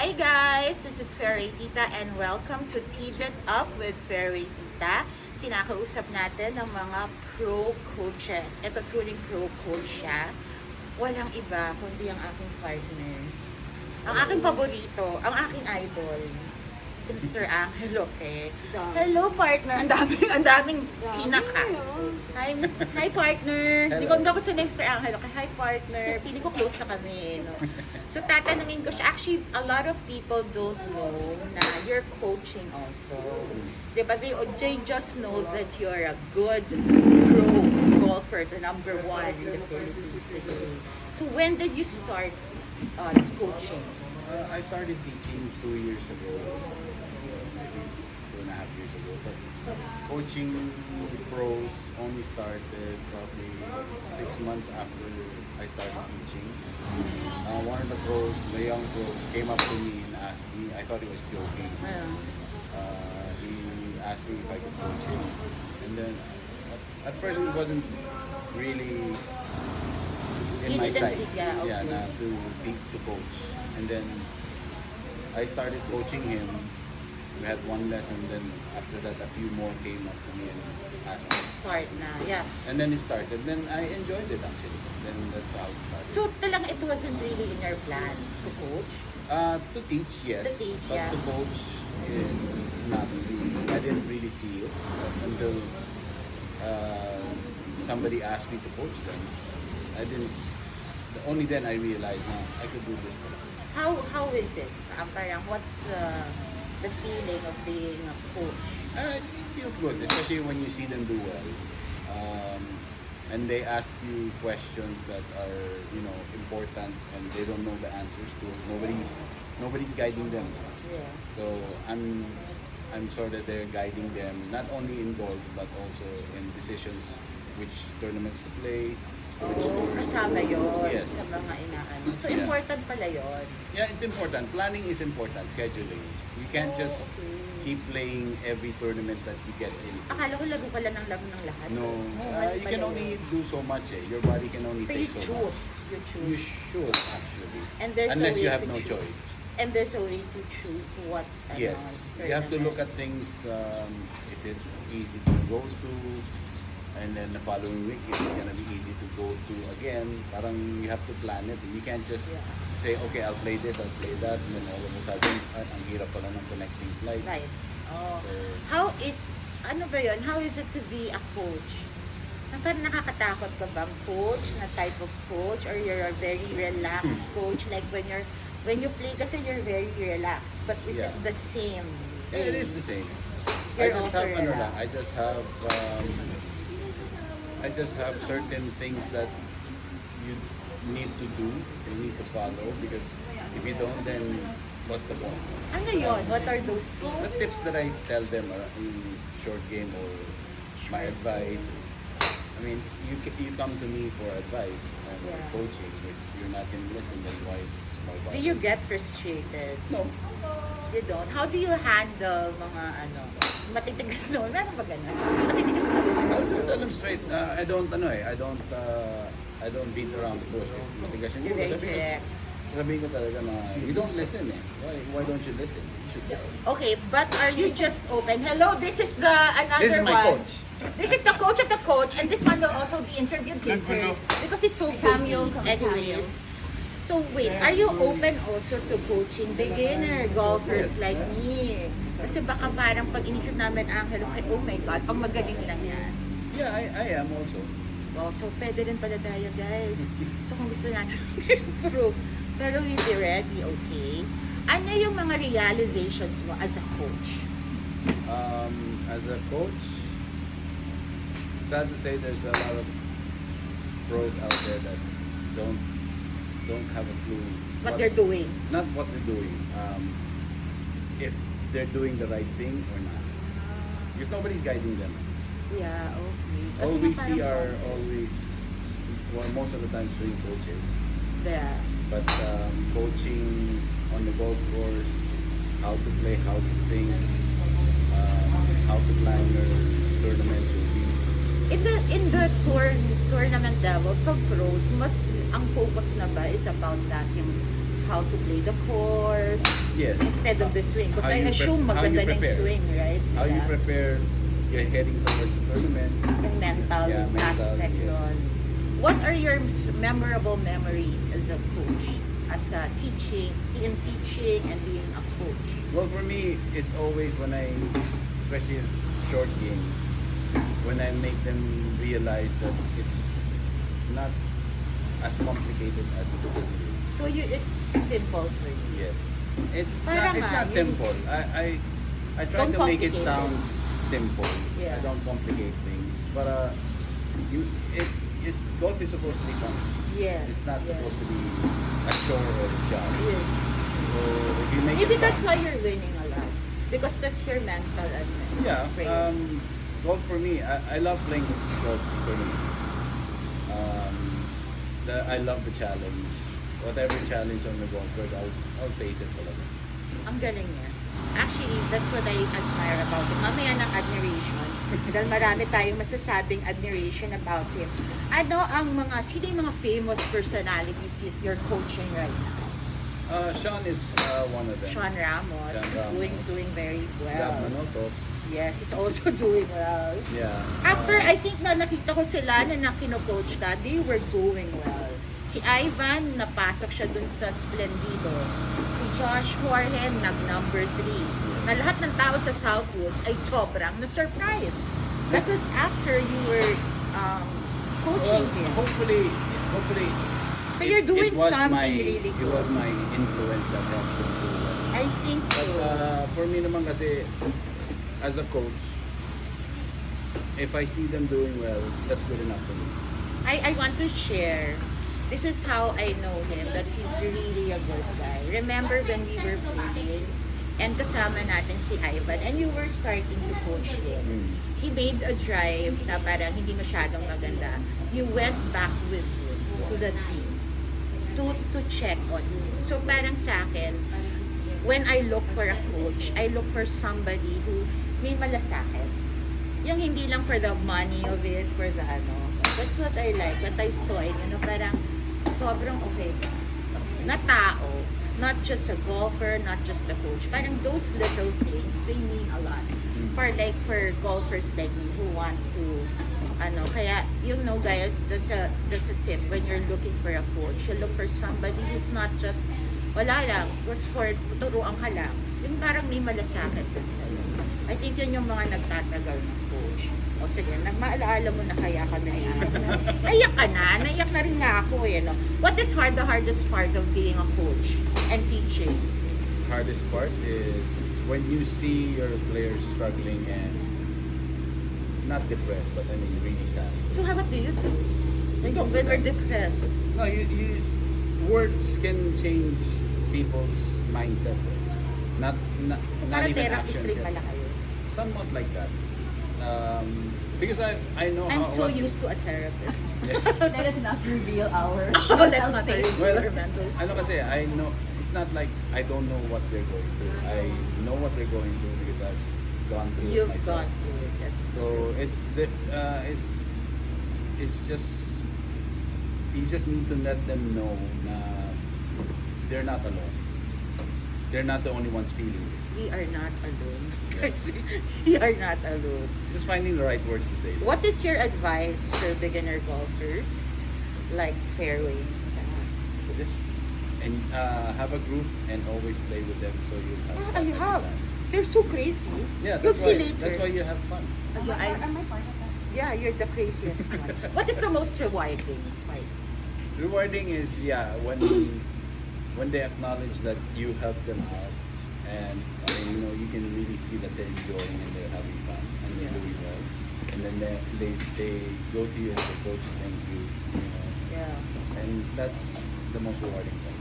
Hi guys! This is Fairway Tita and welcome to Teed It Up with Fairway Tita. Kinakausap natin ng mga pro coaches. Ito turing pro coach siya. Walang iba kundi ang aking partner. Ang aking paborito, ang aking idol. Si Mr. Angelo eh. Hello partner, ang daming pinaka. Hi partner. Hindi ko ako sa Mr. Angelo. Hi partner. Pili ko close na kami. No? So tatanungin ko siya. Actually, a lot of people don't know na you're coaching also. Diba? They just know that you're a good pro golfer, the number one in the Philippines today. So when did you start coaching? I started teaching 2 years ago, maybe 2.5 years ago. But coaching pros only started probably 6 months after I started teaching. One of the pros, the young pros, came up to me and asked me. I thought he was joking. He asked me if I could coach him, and then at first it wasn't really in my sights, to coach. And then I started coaching him. We had one lesson, then after that a few more came up to me and asked. Start na, yeah. And then it started. Then I enjoyed it actually. Then that's how it started. So talagang it wasn't really in your plan to coach? To teach, yes. To teach, but yeah. to coach is not really. I didn't really see it until somebody asked me to coach them. I didn't. Only then I realized I could do this. How is it? Parang what's the feeling of being a coach? It feels good, especially when you see them do well, and they ask you questions that are important, and they don't know the answers to. Nobody's guiding them. Yeah. So I'm sure that they're guiding them not only in golf but also in decisions, which tournaments to play. Kasama yun Yes. sa mga inaano. So, Yeah. important pala yun. Yeah, it's important. Planning is important. Scheduling. You can't just keep playing every tournament that you get in. Akala ko lago ka lang ng lahat. No, mali you pala can yun. only do so much. Your body can only So, take you so choose. much. You choose. You should actually, And there's a unless way you have to no choose. choice. And there's a way to choose what Yes, you have to look at tournaments. things. Is it easy to go to? And then the following week, is it gonna be easy to go to again? Parang you have to plan it. You can't just say, okay, I'll play this, I'll play that, and then all of a sudden, ang hirap pala ng connecting flights. Right. Oh. So, Ano ba yun? How is it to be a coach? Parang nakakatakot ka bang coach, na type of coach, or you're a very relaxed coach? Like when you play kasi you're very relaxed, but is it the same? it is the same. You're I just also have relaxed. I just have certain things that you need to do, you need to follow, because if you don't, then what's the point? Ano yun? What are those The things? tips that I tell them are in short game or my advice. I mean, you come to me for advice and coaching. If you're not going to listen, then why Do you get frustrated? No. You don't? How do you handle mga matitigas no? Meron ba ganun? Matitigas no? I'll just tell them straight. I don't beat around the bush. If matigas yung You're ulo, very direct. sabihin ko talaga na you don't listen eh. Why don't you listen? You should listen. Okay, but are you just open? Hello, this is another This is my one. coach. This is the coach of the coach, and this one will also be interviewed later because he's so busy. Anyways. So wait, are you open also to coaching beginner golfers Yes. like me? Kasi baka parang pag inisip namin, Angelo, oh my God, pang magaling lang yan. Yeah, I am also. Oh, so pwede rin pala tayo, guys. So kung gusto natin improve, pero we be ready, okay? Ano yung mga realizations mo as a coach? As a coach, sad to say there's a lot of pros out there that don't have a clue What they're doing? Not what they're doing. If they're doing the right thing or not. Because nobody's guiding them. Yeah, okay. Kasi All we nga see parang- are most of the time swing coaches. Yeah. But coaching on the golf course, how to play, how to think, how to plan your tournament, your weeks. In the tournament level, pag pros, mas ang focus na ba is about that, yung how to play the course Yes. instead of the swing. Because How I you assume how you maganda ng prepare. swing, right? How you Yeah. prepare, you're heading towards the tournament. Yung mental, Yeah, mental, aspect yes. nun. What are your memorable memories as a coach? As a being teaching and being a coach? Well, for me, it's always when I, especially in short game, when I make them realize that it's not as complicated as it is. So it's simple for you. Yes. It's Parang not, it's not yun. simple. I try Don't to make it complicate sound it. simple. Yeah. I don't complicate things. But golf is supposed to be fun. Yeah. It's not yeah. supposed to be a chore or a job. Yeah. So if you make Maybe it that's fun, why you're winning a lot. Because that's your mental and yeah. training. Golf for me, I love playing golf tournaments. I love the challenge. Whatever challenge on the golf course, I'll face it talaga. Ang galing niya. Actually, that's what I admire about him. Mamaya ng admiration. Dahil marami tayong masasabing admiration about him. Sino yung mga famous personalities you're coaching right now? Sean is one of them. Sean Ramos, Sean Ramos. doing very Gab well. Manoto. Yes, he's also doing well. Yeah. After, I think na nakita ko sila na kino-coach ka, they were doing well. Si Ivan, napasok siya dun sa Splendido. Si Josh Warren, nag-number 3. Na lahat ng tao sa Southwoods ay sobrang na-surprise. That was after you were coaching him. Hopefully, So you're doing it was something my, really It good. was my influence that helped him do well. I think so. But for me naman kasi, as a coach, if I see them doing well, that's good enough for me. I want to share. This is how I know him, that he's really a good guy. Remember when we were playing and kasama natin si Ivan and you were starting to coach him. He made a drive na parang hindi masyadong maganda. You went back with him to the team to check on him. So parang sa akin, when I look for a coach, I look for somebody who may malasakit. Yung hindi lang for the money of it, for the ano. That's what I like. What I saw in, parang sobrang okay na tao. Not just a golfer, not just a coach. Parang those little things, they mean a lot. For golfers like me who want to, kaya, guys, that's a tip. When you're looking for a coach, you look for somebody who's not just, wala lang, was for turuan ka lang. Yung parang may malasakit din sa'yo. I think yun yung mga nagtatagal ng coach. O sige, nagmaalaala mo na kaya kami ni Naiyak ka na, naiyak na rin nga ako eh. No? What is the hardest part of being a coach and teaching? Hardest part is when you see your players struggling and not depressed, but I mean really sad. So how what do you do? Like when we're depressed? No, you words can change people's mindset. Not So not para even therapist actions. rin yet. pala kayo. Somewhat like that. Because I know I'm how so what- used to a therapist. Let us not reveal our Oh, let's not state. reveal our mental state. Ano kasi, I know, it's not like I don't know what they're going through. I know what they're going through because I've gone through it You've myself. gone through it. That's So it's just, you just need to let them know na they're not alone. They're not the only ones feeling this. we are not alone. We are not alone. Just finding the right words to say. What is your advice for beginner golfers like fairway? Just and have a group and always play with them so you have Ah, fun you every have. time. They're so crazy. Yeah, You'll that's see why, later. that's why you have fun. Am I part of that? Yeah, you're the craziest one. What is the most rewarding part? Rewarding is when they acknowledge that you help them out and you can really see that they're enjoying and they're having fun and they're Yeah. doing well. And then they go to you as a coach, thank you, Yeah. and that's the most rewarding thing.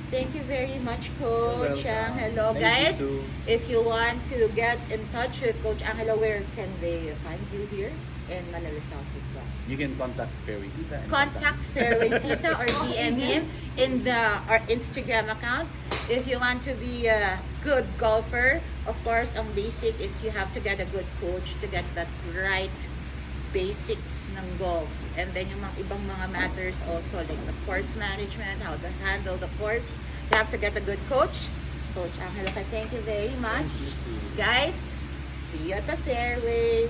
Thank you very much, You're Coach welcome. Angelo. Thank you Guys, too. if you want to get in touch with Coach Angelo, where can they find you here in Manila Southwoods? You can contact Fairway Tita and Contact Fairway Tita or DM him in our Instagram account. If you want to be a good golfer, of course, ang basic is you have to get a good coach to get that right basics ng golf. And then yung mga ibang mga matters also like the course management, how to handle the course. You have to get a good coach. Coach Angelo, thank you very much. Thank you. Guys, see you at the fairway.